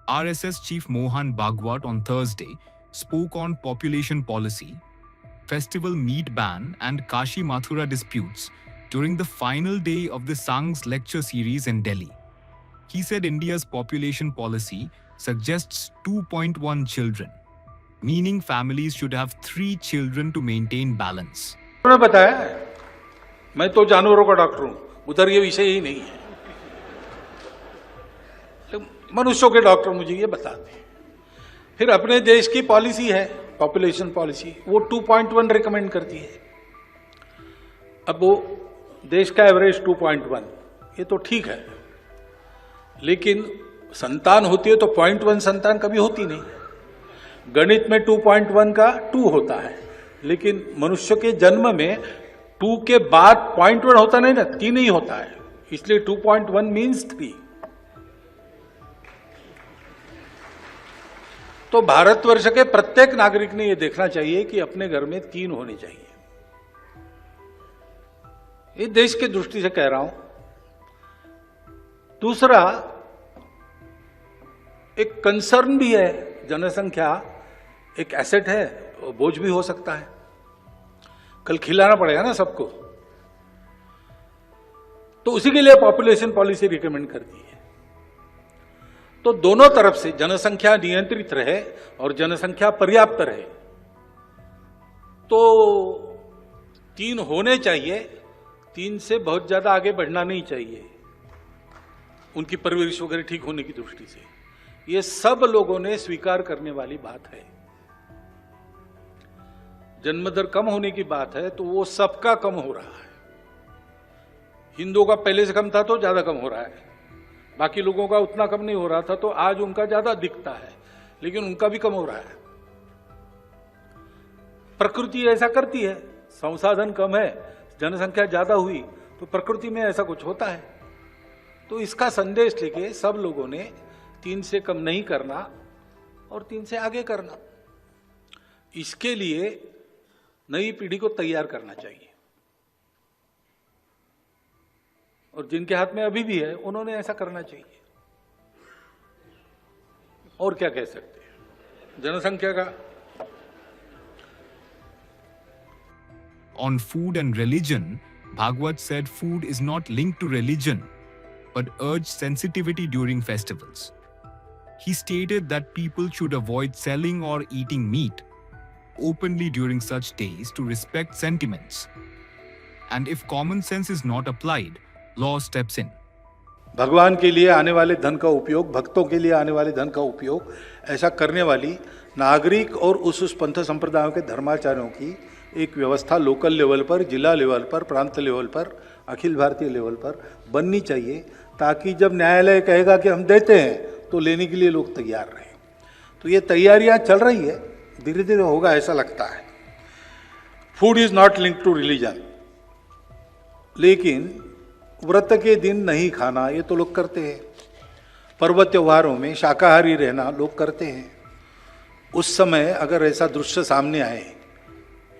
RSS Chief Mohan Bhagwat on Thursday spoke on population policy, festival meat ban, and Kashi Mathura disputes during the final day of the Sangh's lecture series in Delhi. He said India's population policy suggests 2.1 children, meaning families should have 3 children to maintain balance. उन्होंने बताया, मैं तो जानवरों का doctor हूं, उधर ये विषय ही नहीं है, मनुष्यों के डॉक्टर मुझे ये बताते हैं। फिर अपने देश की पॉलिसी है, पॉपुलेशन पॉलिसी, वो 2.1 रिकमेंड करती है। अब वो देश का एवरेज 2.1, ये तो ठीक है, लेकिन संतान होती है तो 0.1 संतान कभी होती नहीं। गणित में 2.1 का 2 होता है, लेकिन मनुष्य के जन्म में 2 के बाद 0.1 होता नहीं ना, 3 ही होता है, इसलिए 2.1 मीन्स 3। तो भारतवर्ष के प्रत्येक नागरिक ने यह देखना चाहिए कि अपने घर में 3 होने चाहिए। ये देश की दृष्टि से कह रहा हूं। दूसरा, एक कंसर्न भी है, जनसंख्या एक एसेट है, बोझ भी हो सकता है, कल खिलाना पड़ेगा ना सबको, तो उसी के लिए पॉपुलेशन पॉलिसी रिकमेंड करती है। तो दोनों तरफ से जनसंख्या नियंत्रित रहे और जनसंख्या पर्याप्त रहे, तो 3 होने चाहिए, 3 से बहुत ज्यादा आगे बढ़ना नहीं चाहिए, उनकी परवरिश वगैरह ठीक होने की दृष्टि से। ये सब लोगों ने स्वीकार करने वाली बात है। जन्म दर कम होने की बात है तो वो सबका कम हो रहा है। हिंदुओं का पहले से कम था तो ज्यादा कम हो रहा है, बाकी लोगों का उतना कम नहीं हो रहा था, तो आज उनका ज्यादा दिखता है, लेकिन उनका भी कम हो रहा है। प्रकृति ऐसा करती है, संसाधन कम है, जनसंख्या ज्यादा हुई तो प्रकृति में ऐसा कुछ होता है। तो इसका संदेश लेके सब लोगों ने 3 से कम नहीं करना और 3 से आगे करना, इसके लिए नई पीढ़ी को तैयार करना चाहिए। और जिनके हाथ में अभी भी है उन्होंने ऐसा करना चाहिए। और क्या कह सकते हैं जनसंख्या का। On food and religion, Bhagwat said food is not linked to religion, but urged sensitivity during festivals. He stated that people should avoid selling or eating meat openly during such days to respect sentiments. And if common sense is not applied, law steps in. भगवान के लिए आने वाले धन का उपयोग, भक्तों के लिए आने वाले धन का उपयोग ऐसा करने वाली नागरिक और उस पंथ संप्रदायों के धर्माचार्यों की एक व्यवस्था लोकल लेवल पर, जिला लेवल पर, प्रांत लेवल पर, अखिल भारतीय लेवल पर बननी चाहिए, ताकि जब न्यायालय कहेगा कि हम देते हैं तो लेने के लिए लोग तैयार रहें। तो ये तैयारियां चल रही है, धीरे धीरे होगा ऐसा लगता है। Food is not linked to religion, लेकिन व्रत के दिन नहीं खाना ये तो लोग करते हैं, पर्व त्योहारों में शाकाहारी रहना लोग करते हैं। उस समय अगर ऐसा दृश्य सामने आए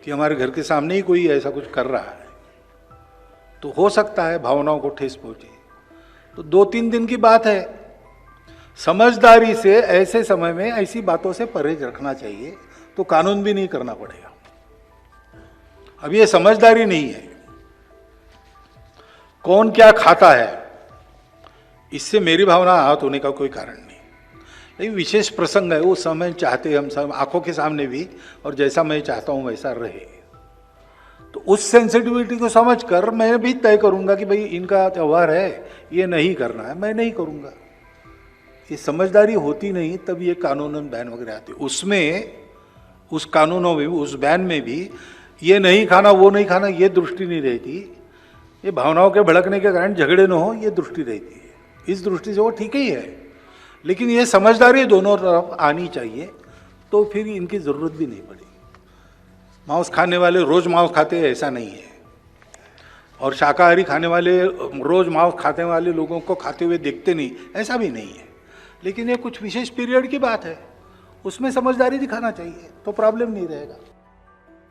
कि हमारे घर के सामने ही कोई ऐसा कुछ कर रहा है, तो हो सकता है भावनाओं को ठेस पहुंचे। तो 2-3 दिन की बात है, समझदारी से ऐसे समय में ऐसी बातों से परहेज रखना चाहिए, तो कानून भी नहीं करना पड़ेगा। अब ये समझदारी नहीं है, कौन क्या खाता है इससे मेरी भावना आहत होने का कोई कारण नहीं। लेकिन विशेष प्रसंग है, वो समय चाहते हम सब आंखों के सामने भी, और जैसा मैं चाहता हूं वैसा रहे। तो उस सेंसिटिविटी को समझकर मैं भी तय करूंगा कि भाई इनका त्यौहार है, ये नहीं करना है, मैं नहीं करूंगा। ये समझदारी होती नहीं तब ये कानून बैन वगैरह आते। उसमें उस कानूनों में, उस बैन में भी ये नहीं खाना वो नहीं खाना ये दृष्टि नहीं रहती, ये भावनाओं के भड़कने के कारण झगड़े न हो ये दृष्टि रहती है। इस दृष्टि से वो ठीक ही है, लेकिन ये समझदारी दोनों तरफ आनी चाहिए, तो फिर इनकी जरूरत भी नहीं पड़ेगी। मांस खाने वाले रोज मांस खाते हैं ऐसा नहीं है, और शाकाहारी खाने वाले रोज मांस खाने वाले लोगों को खाते हुए देखते नहीं ऐसा भी नहीं है। लेकिन ये कुछ विशेष पीरियड की बात है, उसमें समझदारी दिखाना चाहिए तो प्रॉब्लम नहीं रहेगा।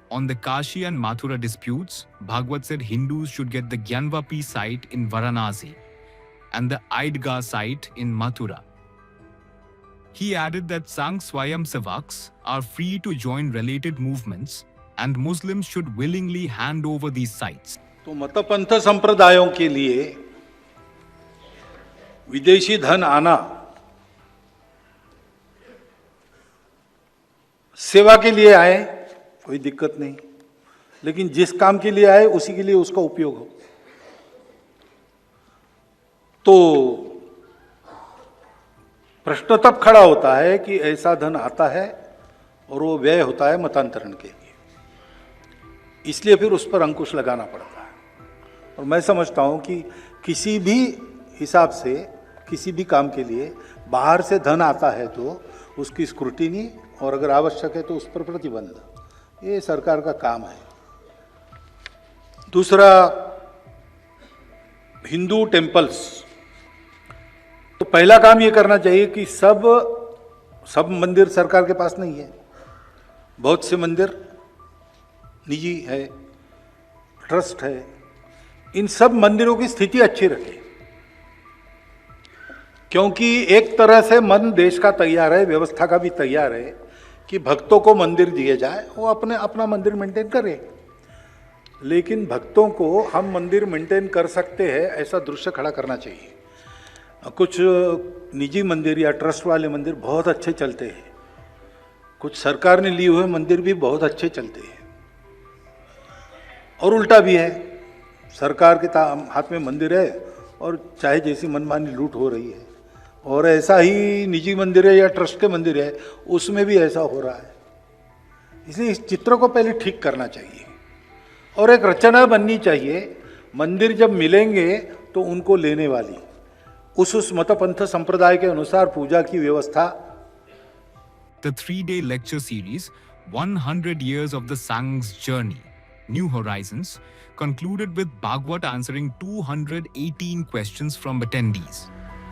On the Kashi and Mathura disputes, Bhagwat said Hindus should get the Gyanvapi site in Varanasi and the Aidga site in Mathura. He added that Sangh Swayam Sevaks are free to join related movements and Muslims should willingly hand over these sites. तो मतपंथ संप्रदायों के लिए विदेशी धन आना सेवा के लिए आए कोई दिक्कत नहीं, लेकिन जिस काम के लिए आए उसी के लिए उसका उपयोग हो। तो प्रश्न तब खड़ा होता है कि ऐसा धन आता है और वो व्यय होता है मतांतरण के लिए, इसलिए फिर उस पर अंकुश लगाना पड़ता है। और मैं समझता हूं कि किसी भी हिसाब से किसी भी काम के लिए बाहर से धन आता है तो उसकी स्क्रूटिनी और अगर आवश्यक है तो उस पर प्रतिबंध, ये सरकार का काम है। दूसरा, हिंदू टेम्पल्स, तो पहला काम ये करना चाहिए कि सब मंदिर सरकार के पास नहीं है, बहुत से मंदिर निजी है, ट्रस्ट है, इन सब मंदिरों की स्थिति अच्छी रखे, क्योंकि एक तरह से मन देश का तैयार है, व्यवस्था का भी तैयार है कि भक्तों को मंदिर दिए जाए, वो अपना मंदिर मेंटेन करे। लेकिन भक्तों को हम मंदिर मेंटेन कर सकते हैं ऐसा दृश्य खड़ा करना चाहिए। कुछ निजी मंदिर या ट्रस्ट वाले मंदिर बहुत अच्छे चलते हैं, कुछ सरकार ने लिए हुए मंदिर भी बहुत अच्छे चलते हैं, और उल्टा भी है, सरकार के हाथ में मंदिर है और चाहे जैसी मनमानी लूट हो रही है, और ऐसा ही निजी मंदिर है या ट्रस्ट के मंदिर है उसमें भी ऐसा हो रहा है। इसलिए इस चित्र को पहले ठीक करना चाहिए और एक रचना बननी चाहिए, मंदिर जब मिलेंगे तो उनको लेने वाली, उस मतपंथ संप्रदाय के अनुसार पूजा की व्यवस्था। The 3-day lecture series, 100 Years of the Sangh's Journey, New Horizons, concluded with Bhagwat answering 218 questions from attendees.